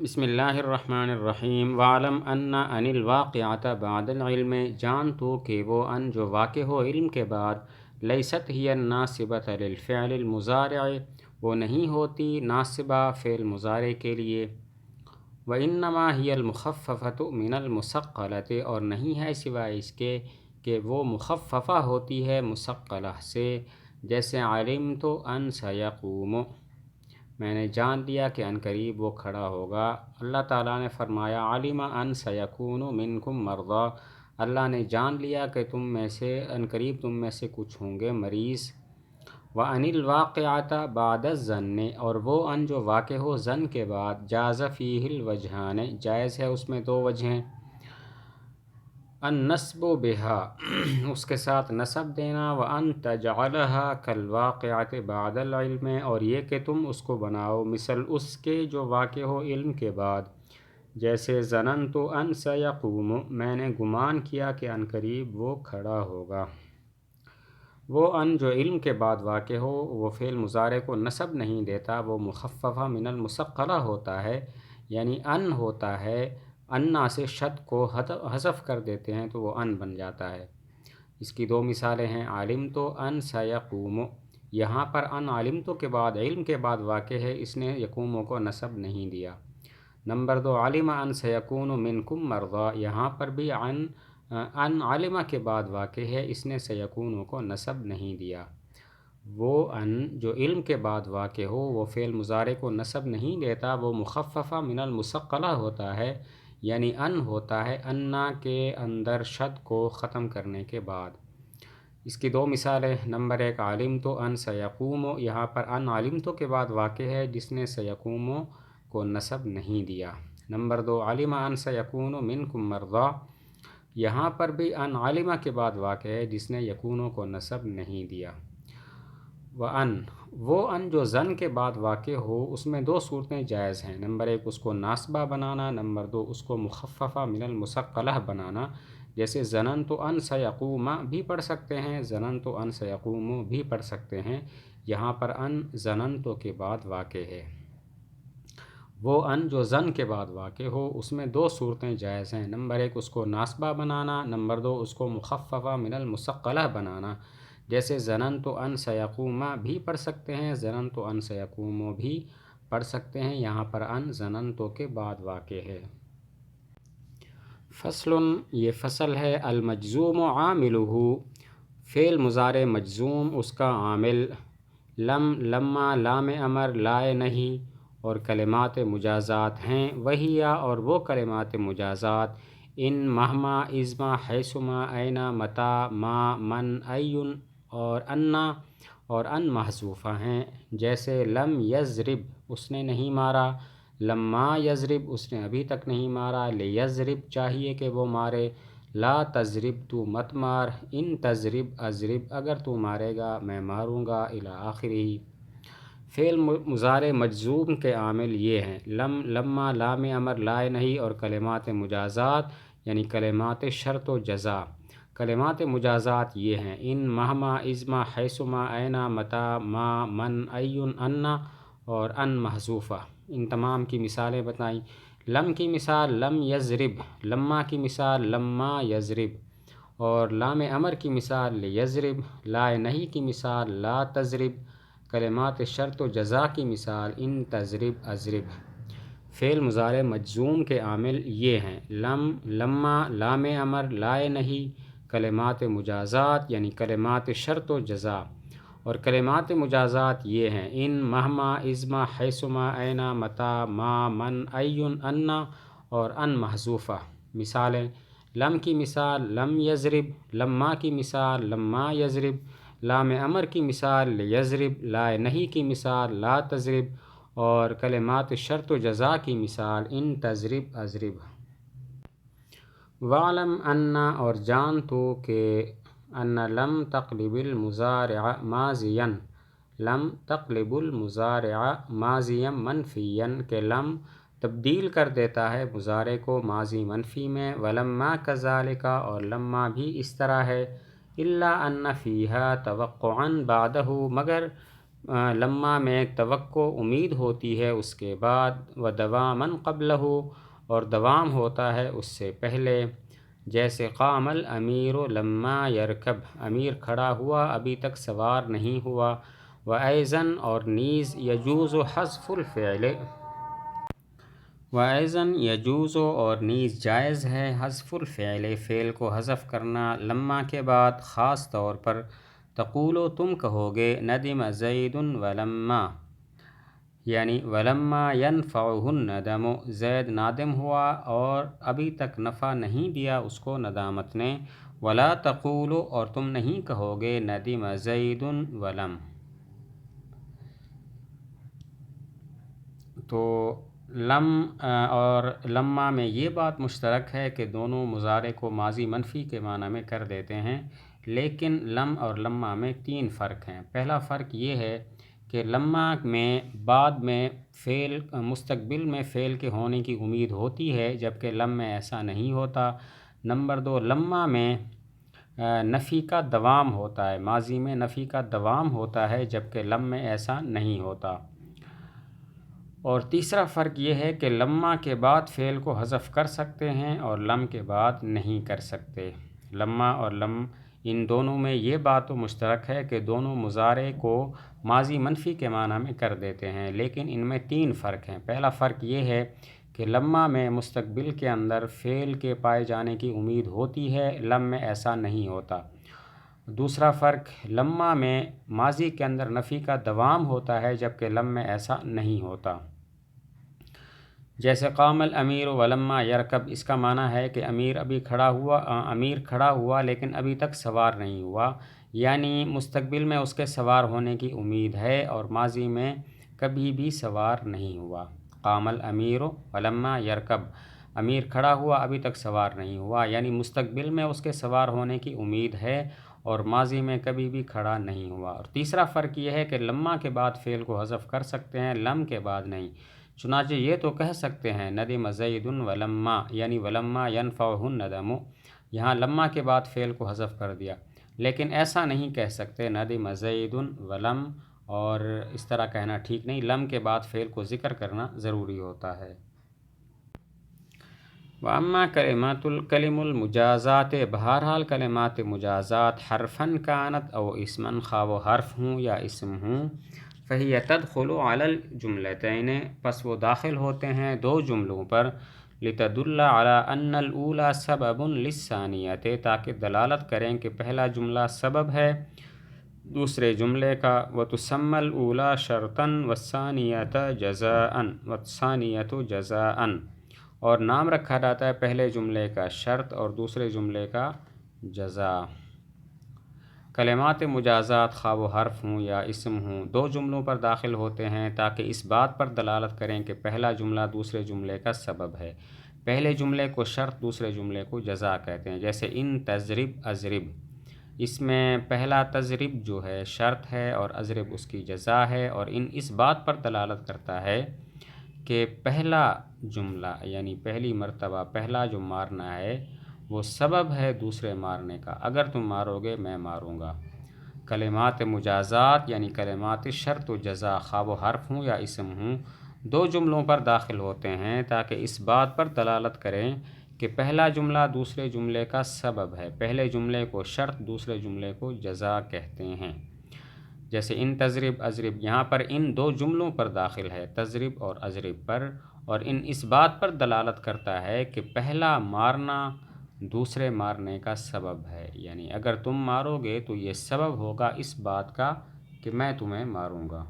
بسم اللہ الرحمن الرحیم وعلم ان الواقعۃ بعد العلم، جان تو کہ وہ ان جو واقع ہو علم کے بعد، لیست ہی الناصبۃ للفعل المضارع، وہ نہیں ہوتی ناصبہ فعل مضارع کے لیے، وانما ہی المخففۃ من المثقلۃ، اور نہیں ہے سوائے اس کے کہ وہ مخففہ ہوتی ہے مثقلہ سے، جیسے علمت ان سیقوم، میں نے جان لیا کہ عنقریب وہ کھڑا ہوگا۔ اللہ تعالیٰ نے فرمایا علم ان سیکون منکم مرضی، اللہ نے جان لیا کہ تم میں سے عنقریب تم میں سے کچھ ہوں گے مریض۔ وَأَنِ الْوَاقِعَةَ بَعْدَ الظَّنِّ، اور وہ ان جو واقع ہو ظن کے بعد، جاز فیہ الوجہان، جائز ہے اس میں دو وجہیں، النصب بها اس کے ساتھ نصب دینا، وَأَن تَجْعَلَهَا كَالْوَاقِعَةِ بَعْدَ الْعِلْمِ، اور یہ کہ تم اس کو بناؤ مثل اس کے جو واقع ہو علم کے بعد، جیسے ظننت ان سیقوم، میں نے گمان کیا کہ عنقریب وہ کھڑا ہوگا۔ وہ ان جو علم کے بعد واقع ہو وہ فعل مضارع کو نصب نہیں دیتا، وہ مخففہ من المثقلہ ہوتا ہے، یعنی ان ہوتا ہے، انا سے شد کو حذف کر دیتے ہیں تو وہ ان بن جاتا ہے۔ اس کی دو مثالیں ہیں، علمت ان سیقوم، یہاں پر ان علمت کے بعد علم کے بعد واقع ہے، اس نے یقوم کو نصب نہیں دیا۔ نمبر دو، علم ان سیکون منکم مرضی، یہاں پر بھی ان علمہ کے بعد واقع ہے، اس نے سیکون کو نصب نہیں دیا۔ وہ ان جو علم کے بعد واقع ہو وہ فعل مضارع کو نصب نہیں دیتا، وہ مخففہ من المثقلہ ہوتا ہے، یعنی ان ہوتا ہے انا کے اندر شد کو ختم کرنے کے بعد۔ اس کی دو مثالیں، نمبر ایک علمت ان سیقوم، یہاں پر ان علمت کے بعد واقع ہے جس نے سیقوم کو نصب نہیں دیا۔ نمبر دو علم ان سیکون منکم مرضی، یہاں پر بھی ان علمہ کے بعد واقع ہے جس نے یکون کو نصب نہیں دیا۔ وَأَن، وہ ان جو ظن کے بعد واقع ہو اس میں دو صورتیں جائز ہیں، نمبر ایک اس کو ناصبہ بنانا، نمبر دو اس کو مخففہ من المثقلہ بنانا، جیسے ظننت ان سیقوم بھی پڑھ سکتے ہیں، ظننت ان سیقوم بھی پڑھ سکتے ہیں، یہاں پر ان ظننت کے بعد واقع ہے۔ وہ ان جو ظن کے بعد واقع ہو اس میں دو صورتیں جائز ہیں، نمبر ایک اس کو ناصبہ بنانا، نمبر دو اس کو مخففہ من المثقلہ بنانا، جیسے ظننت ان سیقوم بھی پڑھ سکتے ہیں، ظننت ان سیقوم بھی پڑھ سکتے ہیں، یہاں پر ان ظننت کے بعد واقع ہے۔ فصل، یہ فصل ہے، المجزوم عاملہ، فعل مضارع مجزوم اس کا عامل، لم، لما، لام امر، لائے نہیں، اور کلمات مجازات ہیں، وہیا، اور وہ کلمات مجازات، ان، مہما، ازما، حیثما، اینا، متا، ما، من، ایون، اور انا، اور ان محذوفہ ہیں، جیسے لم یضرب، اس نے نہیں مارا، لما یضرب، اس نے ابھی تک نہیں مارا، لیضرب، چاہیے کہ وہ مارے، لا تضرب، تو مت مار، ان تضرب اضرب، اگر تو مارے گا میں ماروں گا، الی آخرہ۔ فعل مضارع مجزوم کے عامل یہ ہیں، لم، لما، لام امر، لائے نہیں، اور کلمات مجازات یعنی کلمات شرط و جزا۔ کلمات مجازات یہ ہیں، ان، مہما، ازما، حیثما، اینا، متا، ما، من، ایون، انا، اور ان محذوفہ۔ ان تمام کی مثالیں بتائیں۔ لم کی مثال لم یضرب، لما کی مثال لما یضرب، اور لام امر کی مثال لیضرب، لائے نہیں کی مثال لا تضرب، کلمات شرط و جزا کی مثال ان تضرب اضرب۔ فعل مضارع مجزوم کے عامل یہ ہیں، لم، لما، لام امر، لائے نہیں، کلمات مجازات یعنی کلمات شرط و جزا، اور کلمات مجازات یہ ہیں، ان، مہما، ازما، حیثما، اینا، متا، ما، من، ایون، انا، اور ان محذوفہ۔ مثالیں، لم کی مثال لم یضرب، لما کی مثال لما یضرب، لام امر کی مثال لیضرب، لائے نہیں کی مثال لا تضرب، اور کلمات شرط و جزا کی مثال ان تضرب اضرب۔ وَاعْلَمْ أَنَّ، اور جان تو کہ، ان لم تقلب المضارع ماضیا، لم تقلب المضارع ماضیا منفیا، کہ لم تبدیل کر دیتا ہے مضارع کو ماضی منفی میں، ولما کذالک، اور لما بھی اس طرح ہے، الا ان فیہا توقعا بعدہ، مگر لما میں توقع امید ہوتی ہے اس کے بعد، و دواما قبلہ اور دوام ہوتا ہے اس سے پہلے، جیسے قام الامیر لما یرکب، امیر کھڑا ہوا ابھی تک سوار نہیں ہوا، و ایضاً اور نیز یجوز حذف الفعل، و ایضاً یجوز اور نیز جائز ہے حذف الفعل، فعل کو حذف کرنا لما کے بعد، خاص طور پر تقولو تم کہو گے ندم زید ولما، یعنی ولما ینفعہ الندم، زید نادم ہوا اور ابھی تک نفع نہیں دیا اس کو ندامت نے، ولا تقولو اور تم نہیں کہو گے ندم زید ولم۔ تو لم اور لما میں یہ بات مشترک ہے کہ دونوں مضارع کو ماضی منفی کے معنی میں کر دیتے ہیں، لیکن لم اور لما میں 3 فرق ہیں۔ پہلا فرق یہ ہے کہ لما میں بعد میں فعل مستقبل میں فعل کے ہونے کی امید ہوتی ہے، جبکہ لم میں ایسا نہیں ہوتا۔ نمبر 2، لما میں نفی کا دوام ہوتا ہے، ماضی میں نفی کا دوام ہوتا ہے، جبکہ لم میں ایسا نہیں ہوتا۔ اور تیسرا فرق یہ ہے کہ لما کے بعد فعل کو حذف کر سکتے ہیں اور لم کے بعد نہیں کر سکتے۔ لما اور لم ان دونوں میں یہ بات تو مشترک ہے کہ دونوں مضارع کو ماضی منفی کے معنی میں کر دیتے ہیں، لیکن ان میں 3 فرق ہیں۔ پہلا فرق یہ ہے کہ لما میں مستقبل کے اندر فعل کے پائے جانے کی امید ہوتی ہے، لم میں ایسا نہیں ہوتا۔ دوسرا فرق، لما میں ماضی کے اندر نفی کا دوام ہوتا ہے، جبکہ لم میں ایسا نہیں ہوتا۔ جیسے قام الامیر ولما یرکب، اس کا معنی ہے کہ امیر کھڑا ہوا لیکن ابھی تک سوار نہیں ہوا، یعنی مستقبل میں اس کے سوار ہونے کی امید ہے اور ماضی میں کبھی بھی سوار نہیں ہوا۔ قام الامیر ولما یرکب، امیر کھڑا ہوا ابھی تک سوار نہیں ہوا، یعنی مستقبل میں اس کے سوار ہونے کی امید ہے اور ماضی میں کبھی بھی کھڑا نہیں ہوا۔ اور تیسرا فرق یہ ہے کہ لما کے بعد فعل کو حذف کر سکتے ہیں، لم کے بعد نہیں۔ چنانچہ یہ تو کہہ سکتے ہیں ندم زید ولما، یعنی ولما ینفعہ الندم، یہاں لما کے بعد فعل کو حذف کر دیا، لیکن ایسا نہیں کہہ سکتے ندم زید ولم، اور اس طرح کہنا ٹھیک نہیں، لم کے بعد فعل کو ذکر کرنا ضروری ہوتا ہے۔ واما کلم المجازات، بہرحال کلمات مجازات، حرفاً کانت او اسماً، خواہ وہ حرف ہوں یا اسم ہوں، فہی تدخل علی الجملتین، پس وہ داخل ہوتے ہیں 2 جملوں پر، لتدل علی ان الاولی سبب للثانیۃ، تاکہ دلالت کریں کہ پہلا جملہ سبب ہے دوسرے جملے کا، وتسمی الاولی شرطاً والثانیۃ جزاءً، اور نام رکھا جاتا ہے پہلے جملے کا شرط اور دوسرے جملے کا جزا۔ کلمات مجازات خواہ وہ حرف ہوں یا اسم ہوں 2 جملوں پر داخل ہوتے ہیں تاکہ اس بات پر دلالت کریں کہ پہلا جملہ دوسرے جملے کا سبب ہے۔ پہلے جملے کو شرط، دوسرے جملے کو جزا کہتے ہیں، جیسے ان تضرب اضرب، اس میں پہلا تضرب جو ہے شرط ہے اور اضرب اس کی جزا ہے، اور ان اس بات پر دلالت کرتا ہے کہ پہلا جملہ یعنی پہلی مرتبہ پہلا جو مارنا ہے وہ سبب ہے دوسرے مارنے کا، اگر تم مارو گے میں ماروں گا۔ کلمات مجازات یعنی کلمات شرط و جزا، خواہ وہ حرف ہوں یا اسم ہوں، 2 جملوں پر داخل ہوتے ہیں تاکہ اس بات پر دلالت کریں کہ پہلا جملہ دوسرے جملے کا سبب ہے، پہلے جملے کو شرط، دوسرے جملے کو جزا کہتے ہیں۔ جیسے ان تضرب اضرب، یہاں پر ان 2 جملوں پر داخل ہے، تضرب اور اضرب پر، اور ان اس بات پر دلالت کرتا ہے کہ پہلا مارنا دوسرے مارنے کا سبب ہے، یعنی اگر تم مارو گے تو یہ سبب ہوگا اس بات کا کہ میں تمہیں ماروں گا۔